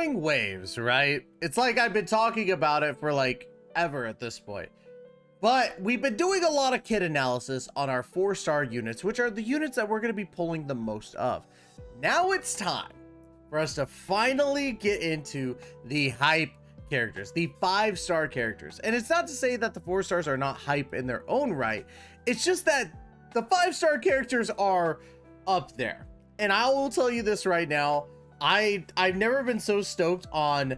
Wuthering Waves, right? It's like I've been talking about it for like ever at this point. But we've been doing a lot of kit analysis on our 4-star units, which are the units that we're going to be pulling the most of. Now it's time for us to finally get into the hype characters, the 5-star characters. And it's not to say that the 4 stars are not hype in their own right. It's just that the 5-star characters are up there. And I will tell you this right now. I've never been so stoked on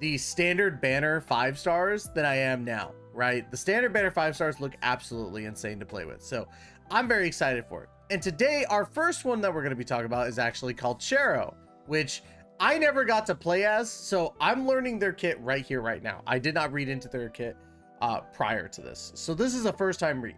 the standard banner 5 stars than I am now, right? The standard banner 5 stars look absolutely insane to play with. So I'm very excited for it. And today, our first one that we're going to be talking about is actually Calcharo, which I never got to play as. So I'm learning their kit right here, right now. I did not read into their kit prior to this. So this is a first time read.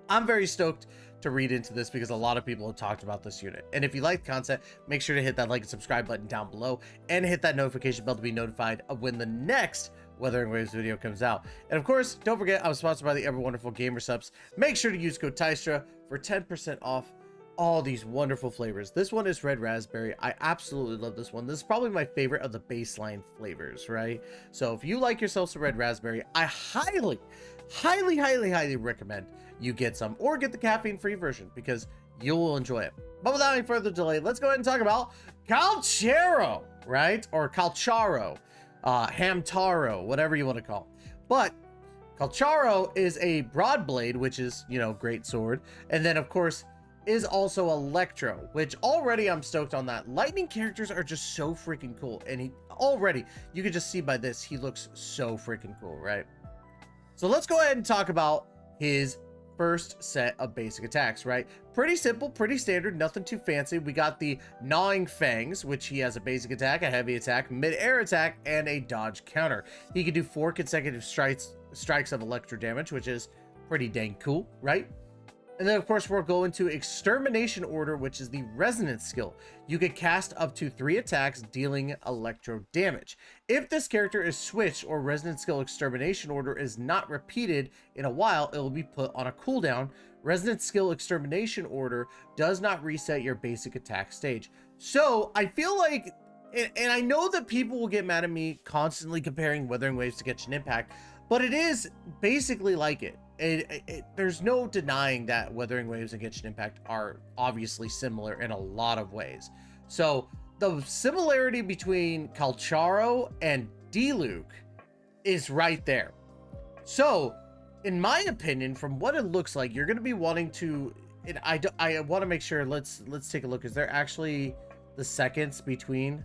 I'm very stoked to read into this because a lot of people have talked about this unit. And if you like the content, make sure to hit that like and subscribe button down below and hit that notification bell to be notified of when the next Wuthering Waves video comes out. And of course, don't forget, I'm sponsored by the ever wonderful Gamer Subs. Make sure to use code ASTRA for 10% off all these wonderful flavors. This one is red raspberry. I absolutely love this one. This is probably my favorite of the baseline flavors, right? So if you like yourself some red raspberry, I highly recommend you get some, or get the caffeine-free version because you will enjoy it. But without any further delay, let's go ahead and talk about Calcharo, right? Or Calcharo, Hamtaro, whatever you want to call it. But Calcharo is a broad blade, which is, you know, great sword. And then, of course, is also Electro, which already I'm stoked on that. Lightning characters are just so freaking cool. And he already, you can just see by this, he looks so freaking cool, right? So let's go ahead and talk about his first set of basic attacks, right? Pretty simple, pretty standard, nothing too fancy. We got the Gnawing Fangs, which he has a basic attack, a heavy attack, mid-air attack, and a dodge counter. He can do 4 consecutive strikes of electro damage, which is pretty dang cool, right? And then, of course, we're going to Extermination Order, which is the Resonance skill. You can cast up to 3 attacks, dealing electro damage. If this character is switched or Resonance skill Extermination Order is not repeated in a while, it will be put on a cooldown. Resonance skill Extermination Order does not reset your basic attack stage. So I feel like, and I know that people will get mad at me constantly comparing Wuthering Waves to Genshin Impact, but it is basically like it. There's no denying that Wuthering Waves and Genshin Impact are obviously similar in a lot of ways. So the similarity between Calcharo and Diluc is right there. So in my opinion, from what it looks like, you're going to be wanting to, and I want to make sure, let's take a look. Is there actually the seconds between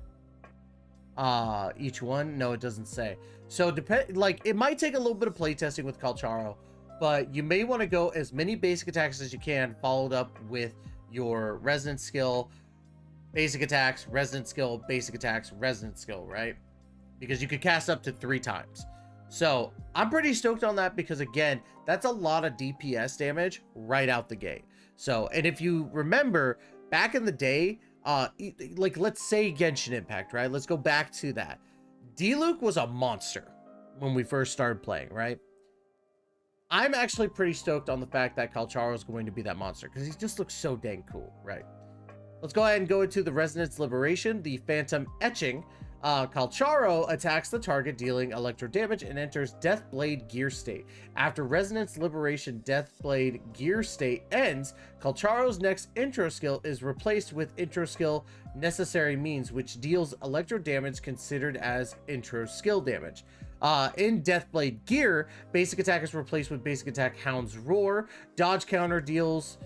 each one? No, it doesn't say. So like it might take a little bit of playtesting with Calcharo, but you may want to go as many basic attacks as you can, followed up with your resonance skill, basic attacks, resonance skill, basic attacks, resonance skill, right? Because you could cast up to 3 times. So I'm pretty stoked on that because, again, that's a lot of DPS damage right out the gate. So, and if you remember back in the day, like let's say Genshin Impact, right? Let's go back to that. Diluc was a monster when we first started playing, right? I'm actually pretty stoked on the fact that Calcharo is going to be that monster because he just looks so dang cool, right? Let's go ahead and go into the Resonance Liberation, the Phantom Etching. Calcharo attacks the target, dealing electro damage, and enters Deathblade Gear State. After Resonance Liberation Deathblade Gear State ends, Calcharo's next intro skill is replaced with intro skill Necessary Means, which deals electro damage considered as intro skill damage. In Deathblade Gear, basic attack is replaced with basic attack Hound's Roar. Dodge counter deals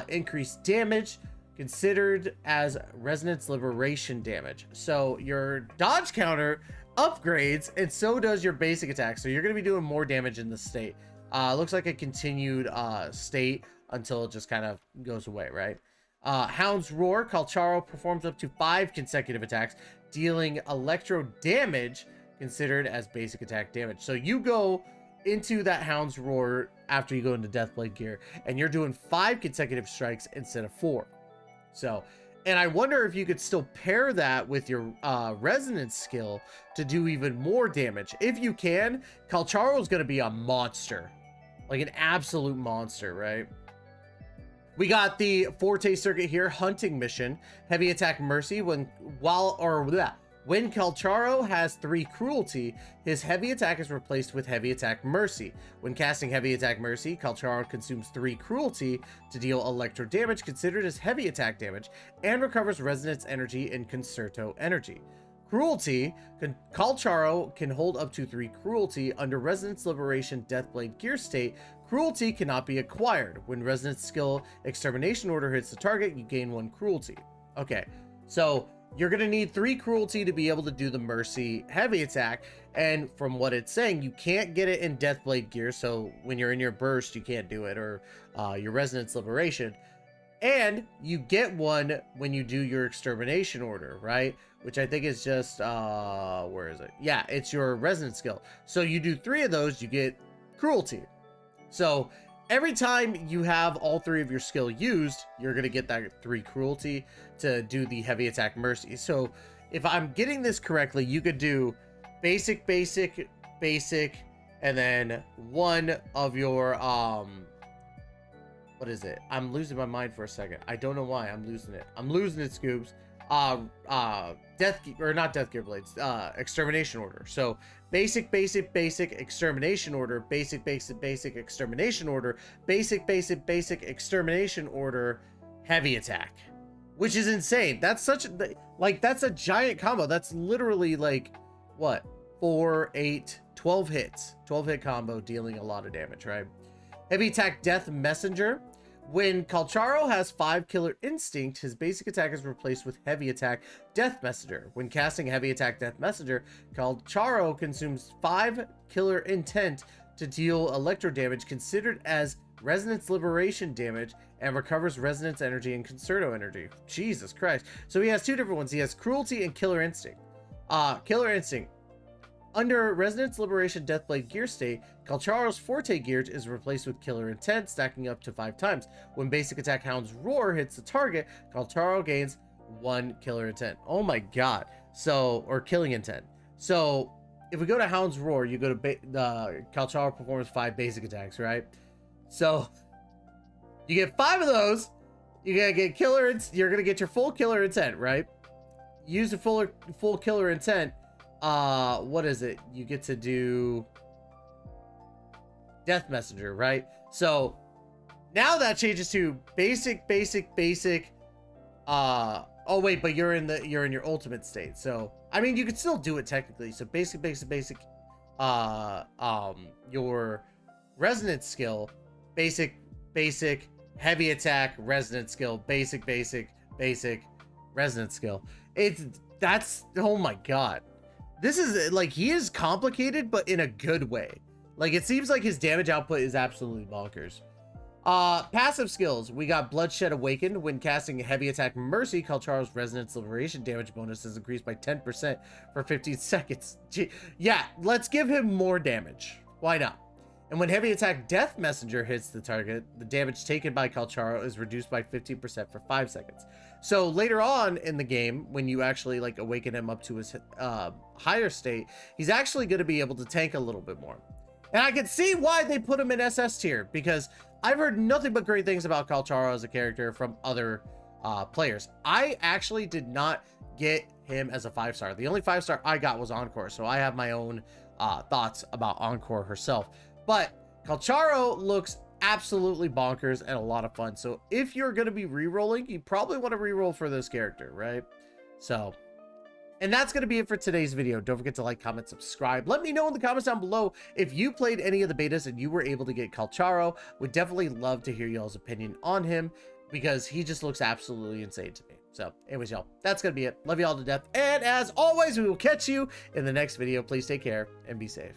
increased damage considered as Resonance Liberation damage. So your dodge counter upgrades, and so does your basic attack. So you're going to be doing more damage in this state. Looks like a continued state until it just kind of goes away, right? Hound's Roar, Calcharo performs up to 5 consecutive attacks, dealing electro damage considered as basic attack damage. So you go into that Hound's Roar after you go into Deathblade Gear, and you're doing 5 consecutive strikes instead of 4. So, and I wonder if you could still pair that with your resonance skill to do even more damage. If you can, Calcharo is going to be a monster, like an absolute monster, right? We got the Forte circuit here, Hunting Mission, Heavy Attack Mercy. When Calcharo has 3 Cruelty, his heavy attack is replaced with Heavy Attack Mercy. When casting Heavy Attack Mercy, Calcharo consumes 3 Cruelty to deal electro damage considered as heavy attack damage and recovers Resonance Energy and Concerto Energy. Cruelty, Calcharo can hold up to 3 Cruelty. Under Resonance Liberation Deathblade Gear state, Cruelty cannot be acquired. When Resonance Skill Extermination Order hits the target, you gain 1 Cruelty. Okay, so you're going to need 3 Cruelty to be able to do the Mercy heavy attack. And from what it's saying, you can't get it in Deathblade gear. So when you're in your burst, you can't do it, or your Resonance Liberation. And you get 1 when you do your Extermination Order, right? Which I think is just, where is it? Yeah, it's your Resonance skill. So you do 3 of those, you get Cruelty. So every time you have all 3 of your skill used, you're going to get that 3 Cruelty to do the Heavy Attack Mercy. So if I'm getting this correctly, you could do basic, basic, basic, and then 1 of your, what is it? I'm losing my mind for a second. I don't know why I'm losing it. I'm losing it, Scoops. Extermination Order. So basic, basic, basic, Extermination Order, basic, basic, basic, Extermination Order, basic, basic, basic, Extermination Order, heavy attack, which is insane. That's such a, like, that's a giant combo. That's literally like, what, 4, 8, 12 hits, 12 hit combo, dealing a lot of damage, right? Heavy attack Death Messenger. When Calcharo has 5 Killer Instinct, his basic attack is replaced with Heavy Attack Death Messenger. When casting Heavy Attack Death Messenger, Calcharo consumes 5 Killer Intent to deal electro damage considered as Resonance Liberation damage and recovers Resonance Energy and Concerto Energy. Jesus Christ. So he has 2 different ones. He has Cruelty and Killer Instinct. Killer Instinct. Under Resonance Liberation Deathblade gear state, Calcharo's Forte gear is replaced with Killer Intent, stacking up to 5 times. When basic attack Hound's Roar hits the target, Calcharo gains 1 Killer Intent. Oh my god. So, or Killing Intent. So, if we go to Hound's Roar, you go to Calcharo performs 5 basic attacks, right? So, you get 5 of those, you're gonna get you're gonna get your full Killer Intent, right? Use the full Killer Intent. What is it? You get to do Death Messenger, right? So now that changes to basic, basic, basic. Oh wait, but you're in your ultimate state. So I mean, you could still do it technically. So basic, basic, basic. Your resonance skill, basic, basic, heavy attack, resonance skill, basic, basic, basic, resonance skill. That's oh my god. This is, like, he is complicated, but in a good way. Like, it seems like his damage output is absolutely bonkers. Passive skills. We got Bloodshed Awakened. When casting Heavy Attack Mercy, Calcharo's Resonance Liberation damage bonus is increased by 10% for 15 seconds. Yeah, let's give him more damage. Why not? And when Heavy Attack Death Messenger hits the target, the damage taken by Calcharo is reduced by 15% for 5 seconds. So later on in the game, when you actually like awaken him up to his higher state, he's actually going to be able to tank a little bit more. And I can see why they put him in SS tier, because I've heard nothing but great things about Calcharo as a character from other players. I actually did not get him as a 5-star. The only 5-star I got was Encore, so I have my own thoughts about Encore herself. But Calcharo looks absolutely bonkers and a lot of fun. So if you're going to be re-rolling, you probably want to re-roll for this character, right? So, and that's going to be it for today's video. Don't forget to like, comment, subscribe. Let me know in the comments down below if you played any of the betas and you were able to get Calcharo. Would definitely love to hear y'all's opinion on him, because he just looks absolutely insane to me. So anyways, y'all, that's going to be it. Love y'all to death. And as always, we will catch you in the next video. Please take care and be safe.